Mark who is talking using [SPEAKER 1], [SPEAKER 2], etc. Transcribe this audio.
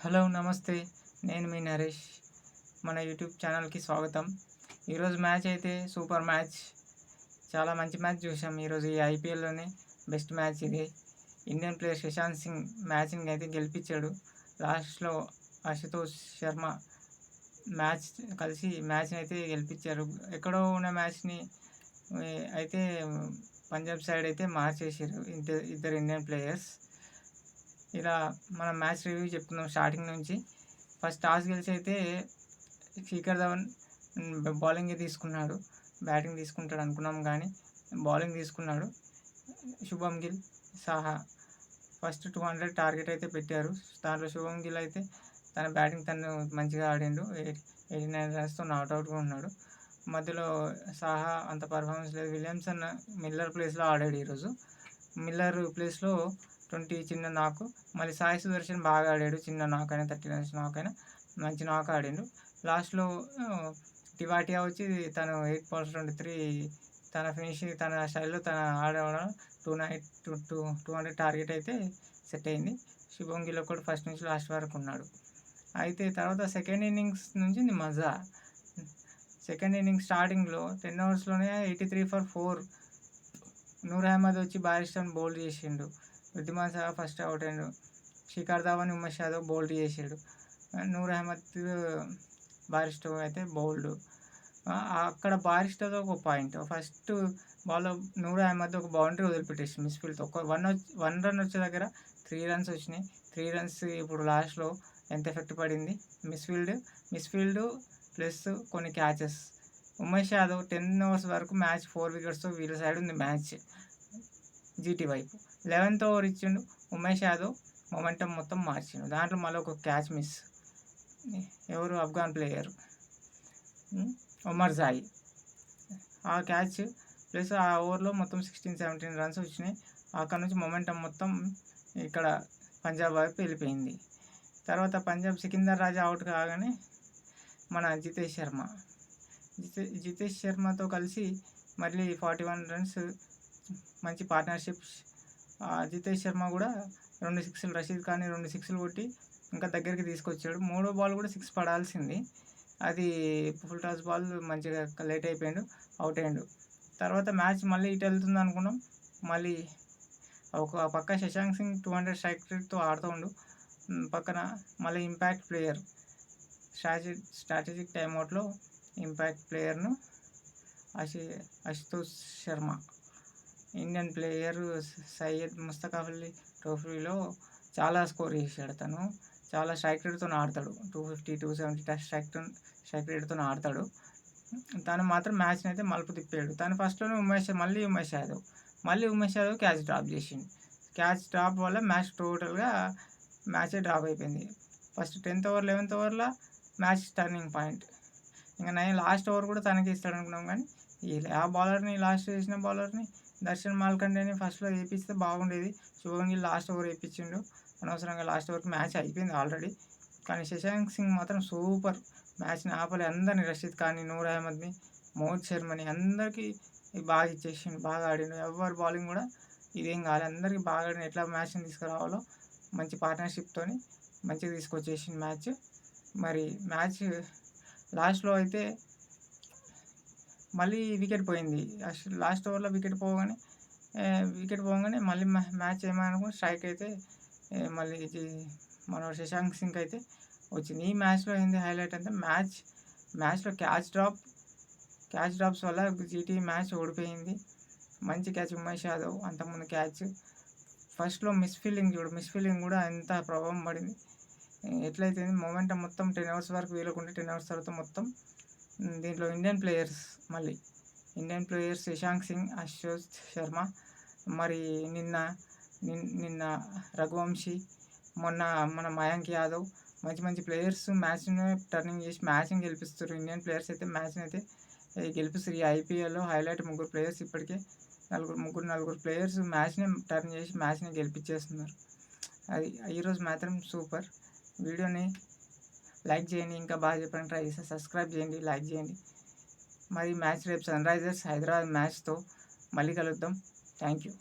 [SPEAKER 1] Hello నమస్తే. నేను మీ నరేష్. మన యూట్యూబ్ ఛానల్‌కి స్వాగతం. ఈరోజు మ్యాచ్ అయితే సూపర్ మ్యాచ్. చాలా మంచి మ్యాచ్ చూసాం ఈరోజు. ఈ ఐపీఎల్‌లోనే బెస్ట్ మ్యాచ్ ఇది. ఇండియన్ ప్లేయర్ శశాంత్ సింగ్ మ్యాచ్‌ని అయితే గెలిపించాడు. లాస్ట్‌లో అశుతోష్ శర్మ మ్యాచ్ కలిసి మ్యాచ్‌ని అయితే గెలిపించారు. ఎక్కడో ఉన్న మ్యాచ్‌ని అయితే పంజాబ్ సైడ్ అయితే మార్చేసారు ఇద్దరు ఇండియన్ ప్లేయర్స్. ఇలా మనం మ్యాచ్ రివ్యూ చెప్తున్నాం స్టార్టింగ్ నుంచి. ఫస్ట్ టాస్ గెలిచి అయితే శిఖర్ ధవన్ బౌలింగే తీసుకున్నాడు. బ్యాటింగ్ తీసుకుంటాడు అనుకున్నాం కానీ బౌలింగ్ తీసుకున్నాడు. శుభమ్ గిల్, సాహా ఫస్ట్ 200 టార్గెట్ అయితే పెట్టారు. దాంట్లో శుభమ్ గిల్ అయితే తన బ్యాటింగ్ తను మంచిగా ఆడిండు. 89 రన్స్‌తో నాట్అవుట్‌గా ఉన్నాడు. మధ్యలో సాహా అంత పర్ఫార్మెన్స్ లేదు. విలియమ్సన్ మిల్లర్ ప్లేస్‌లో ఆడాడు ఈరోజు. మిల్లర్ ప్లేస్‌లో 20 చిన్న నాక్. మళ్ళీ సాయి సుదర్శన్ బాగా ఆడాడు. చిన్న నాక్ అయినా 30 రన్స్ నాక్ అయినా మంచి నాక్ ఆడిండు. లాస్ట్‌లో టివాటియా వచ్చి తను 8 బాల్స్ 23 తన ఫినిషింగ్ తన స్టైల్‌లో తను ఆడడం 200 టార్గెట్ అయితే సెట్ అయింది. శుభమ్ గిల్ కూడా ఫస్ట్ నుంచి లాస్ట్ వరకు ఉన్నాడు. అయితే తర్వాత సెకండ్ ఇన్నింగ్స్ నుంచి మజా. సెకండ్ ఇన్నింగ్స్ స్టార్టింగ్‌లో 10 ఓవర్స్‌లోనే 83 ఫర్ 4 నూర్ అహ్మద్ వచ్చి బారిస్టర్ని బౌల్డ్ చేసిండు. వృద్ధిమాన్ సాహా ఫస్ట్ అవుట్ అయ్యిండు. శిఖర్ ధవన్, ఉమేష్ యాదవ్ బౌల్డ్ చేసాడు. నూర్ అహ్మద్ బారిస్టో అయితే బౌల్డ్. అక్కడ బారిస్టోతో ఒక పాయింట్. ఫస్ట్ బాల్‌లో నూర్ అహ్మద్ ఒక బౌండరీ వదిలిపెట్టేసి మిస్‌ఫీల్డ్‌తో ఒక 1 రన్ వచ్చే దగ్గర 3 రన్స్ వచ్చినాయి. 3 రన్స్ ఇప్పుడు లాస్ట్‌లో ఎంత ఎఫెక్ట్ పడింది. మిస్‌ఫీల్డ్ ప్లస్ కొన్ని క్యాచెస్. ఉమేష్ యాదవ్ 10 ఓవర్స్ వరకు మ్యాచ్ 4 వికెట్స్‌తో వీళ్ళ సైడ్ ఉంది మ్యాచ్ జీటీ వైపు. 11th ఓవర్ ఇచ్చిండు ఉమేష్ యాదవ్. మొమెంటం మొత్తం మార్చిండు. దాంట్లో మళ్ళీ ఒక క్యాచ్ మిస్. ఎవరు అఫ్ఘాన్ ప్లేయర్ ఒమర్ జాయి. ఆ క్యాచ్ ప్లస్ ఆ ఓవర్లో మొత్తం 16-17 రన్స్ వచ్చినాయి. అక్కడ నుంచి మొమెంటం మొత్తం ఇక్కడ పంజాబ్ వైపు వెళ్ళిపోయింది. తర్వాత పంజాబ్ సికిందర్ రాజా అవుట్ కాగానే మన జితేష్ శర్మతో కలిసి మళ్ళీ 41 రన్స్ మంచి పార్ట్నర్షిప్. జితేష్ శర్మ కూడా 2 సిక్స్లు, రషీద్ ఖాన్ని 2 సిక్స్లు కొట్టి ఇంకా దగ్గరికి తీసుకొచ్చాడు. మూడో బాల్ కూడా 6 పడాల్సింది. అది ఫుల్ టాస్ బాల్ మంచిగా లేట్ అయిపోయాడు, అవుట్ అయ్యాడు. తర్వాత మ్యాచ్ మళ్ళీ ఇటు వెళ్తుంది అనుకున్నాం. మళ్ళీ ఒక పక్క శశాంక్ సింగ్ 200 స్ట్రైక్ రేట్తో ఆడుతుండు. పక్కన మళ్ళీ ఇంపాక్ట్ ప్లేయర్ స్ట్రాటజిక్ టైమ్అవుట్లో ఇంపాక్ట్ ప్లేయర్ను అశుతోష్ శర్మ, ఇండియన్ ప్లేయర్ సయ్యద్ ముస్తక్ అలీ ట్రోఫీలో చాలా స్కోర్ చేశాడు. తను చాలా స్ట్రైక్ రేట్తో ఆడతాడు. 250, 270 స్ట్రైక్ రేట్తో ఆడతాడు. తను మాత్రం మ్యాచ్ని అయితే మలుపు తిప్పాడు. తను ఫస్ట్లోనే ఉమేష్ యాదవ్ క్యాచ్ డ్రాప్ చేసిండు. క్యాచ్ డ్రాప్ వల్ల మ్యాచే డ్రాప్ అయిపోయింది. ఫస్ట్ 10th ఓవర్ 11th ఓవర్లో మ్యాచ్ టర్నింగ్ పాయింట్. ఇంకా లాస్ట్ ఓవర్ కూడా తనకి ఇస్తాడు అనుకున్నాం కానీ ఆ బౌలర్ని లాస్ట్ చేసిన బౌలర్ని దర్శన్ మాల్కండేని ఫస్ట్లో వేయిస్తే బాగుండేది. శుభమ్ గిల్ లాస్ట్ ఓవర్ వేయించిండు. అనవసరంగా లాస్ట్ ఓవర్కి మ్యాచ్ అయిపోయింది ఆల్రెడీ. కానీ శశాంక్ సింగ్ మాత్రం సూపర్ మ్యాచ్ని ఆపలే. అందరినీ రషీద్ ఖాన్ని, నూర్ అహ్మద్ని, మోహిత్ శర్మని అందరికీ బాగా ఇచ్చేసిండు. బాగా ఆడిండు. ఎవరి బౌలింగ్ కూడా ఇదేం కాలే. అందరికీ బాగా ఆడిన ఎట్లా మ్యాచ్ని తీసుకురావాలో మంచి పార్ట్నర్షిప్తోని మంచిగా తీసుకొచ్చేసిండు మ్యాచ్. మరి మ్యాచ్ లాస్ట్లో అయితే మళ్ళీ వికెట్ పోయింది. లాస్ట్ ఓవర్లో వికెట్ పోగానే మళ్ళీ మ్యాచ్ ఏమనుకో స్ట్రైక్ అయితే మళ్ళీ మన శశాంక్ సింగ్ అయితే వచ్చింది. ఈ మ్యాచ్లో ఏంది హైలైట్ అంటే మ్యాచ్లో క్యాచ్ డ్రాప్స్ వల్ల జీటీ మ్యాచ్ ఓడిపోయింది. మంచి క్యాచ్ ఉమేష్ యాదవ్, అంతకుముందు క్యాచ్. ఫస్ట్లో మిస్ఫీల్డింగ్ కూడా ఎంత ప్రభావం పడింది. ఎట్లయితే మొమెంటం మొత్తం 10 ఓవర్స్ వరకు వీలకుంటే 10 ఓవర్స్ తర్వాత మొత్తం దీంట్లో ఇండియన్ ప్లేయర్స్ శశాంక్ సింగ్, అశుతోష్ శర్మ, మరి నిన్న రఘువంశీ, మొన్న మన మయాంక్ యాదవ్ మంచి ప్లేయర్స్ మ్యాచ్ని టర్నింగ్ చేసి మ్యాచ్ని గెలిపిస్తారు. ఇండియన్ ప్లేయర్స్ అయితే మ్యాచ్ని అయితే గెలిపిస్తారు. ఈ ఐపీఎల్లో హైలైట్ ముగ్గురు ప్లేయర్స్ ఇప్పటికే నలుగురు ప్లేయర్స్ మ్యాచ్ని టర్న్ చేసి మ్యాచ్ని గెలిపించేస్తున్నారు. అది ఈరోజు మాత్రం సూపర్. వీడియోని లైక్ చేయండి. ఇంకా బాగా చెప్పడానికి ట్రై చేస్తే సబ్స్క్రైబ్ చేయండి, లైక్ చేయండి. మరి మ్యాచ్ రేపు సన్ రైజర్స్ హైదరాబాద్ మ్యాచ్తో మళ్ళీ కలుద్దాం. Thank you.